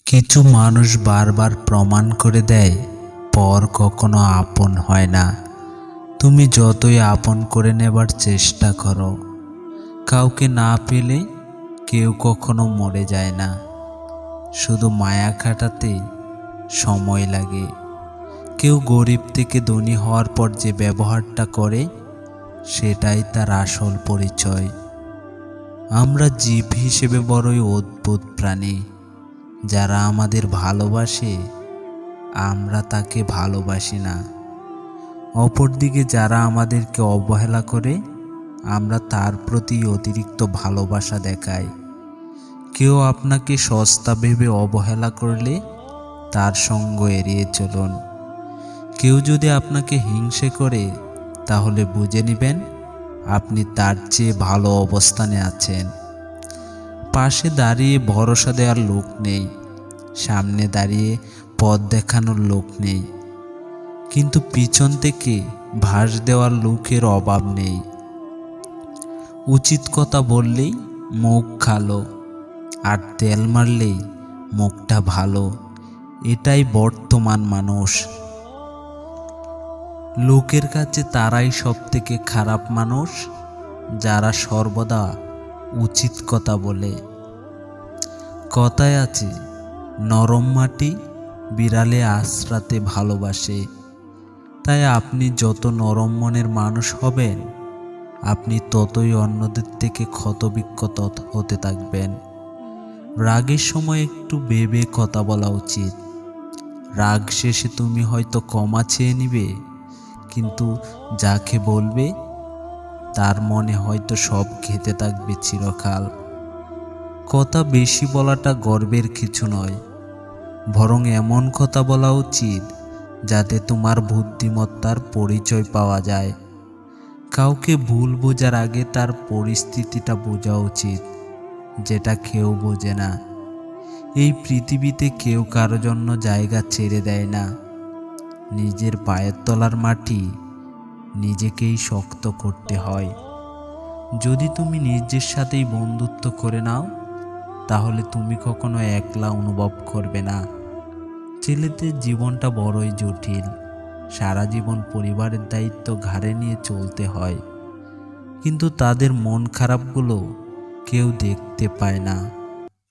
কিছু মানুষ বারবার প্রমাণ করে দেয় পর কখনো আপন হয় না। তুমি যতই আপন করে নেবার চেষ্টা করো, কাউকে না পেলে কেউ কখনো মরে যায় না। শুধু মায়া কাটাতে সময় লাগে। কেউ গরিব থেকে ধনী হওয়ার পর যে ব্যবহারটা করে, সেটাই তার আসল পরিচয়। আমরা জীব হিসেবে বড়ই অদ্ভুত প্রাণী। যারা আমাদের ভালোবাসে, আমরা তাকে ভালোবাসি না। অপরদিকে যারা আমাদেরকে অবহেলা করে, আমরা তার প্রতি অতিরিক্ত ভালোবাসা দেখাই। কেউ আপনাকে সস্তা ভেবে অবহেলা করলে তার সঙ্গ এড়িয়ে চলুন। কেউ যদি আপনাকে হিংসে করে, তাহলে বুঝে নেবেন আপনি তার চেয়ে ভালো অবস্থানে আছেন। পাশে দাঁড়িয়ে ভরসা দেওয়ার লোক নেই, সামনে দাঁড়িয়ে পথ দেখানোর লোক নেই, কিন্তু পিছন থেকে ভাস দেওয়ার লোকের অভাব নেই। উচিত কথা বললেই মুখ কালো, আর তেল মারলেই মুখটা ভালো। এটাই বর্তমান মানুষ। লোকের কাছে তারাই সবথেকে খারাপ মানুষ, যারা সর্বদা উচিত কথা বলে। কথায় আছে, নরম মাটি বিড়ালে আঁচড়াতে ভালোবাসে। তাই আপনি যত নরম মনের মানুষ হবেন, আপনি ততই অন্যদের থেকে ক্ষতবিক্ষত হতে থাকবেন। রাগের সময় একটু ভেবে কথা বলা উচিত। রাগ শেষে তুমি হয়তো ক্ষমা চেয়ে নিবে, কিন্তু যাকে বলবে তার মনে হয়তো সব খেতে থাকবে চিরকাল। কথা বেশি বলাটা গর্বের কিছু নয়, বরং এমন কথা বলা উচিত যাতে তোমার বুদ্ধিমত্তার পরিচয় পাওয়া যায়। কাউকে ভুল বোঝার আগে তার পরিস্থিতিটা বোঝা উচিত, যেটা কেউ বোঝে না। এই পৃথিবীতে কেউ কারো জন্য জায়গা ছেড়ে দেয় না। নিজের পায়ের তলার মাটি নিজেকেই শক্ত করতে হয়। যদি তুমি নিজের সাথেই বন্ধুত্ব করে নাও, তাহলে তুমি কখনো একলা অনুভব করবে না। ছেলেদের জীবনটা বড়ই জটিল। সারা জীবন পরিবারের দায়িত্ব ঘাড়ে নিয়ে চলতে হয়, কিন্তু তাদের মন খারাপগুলো কেউ দেখতে পায় না।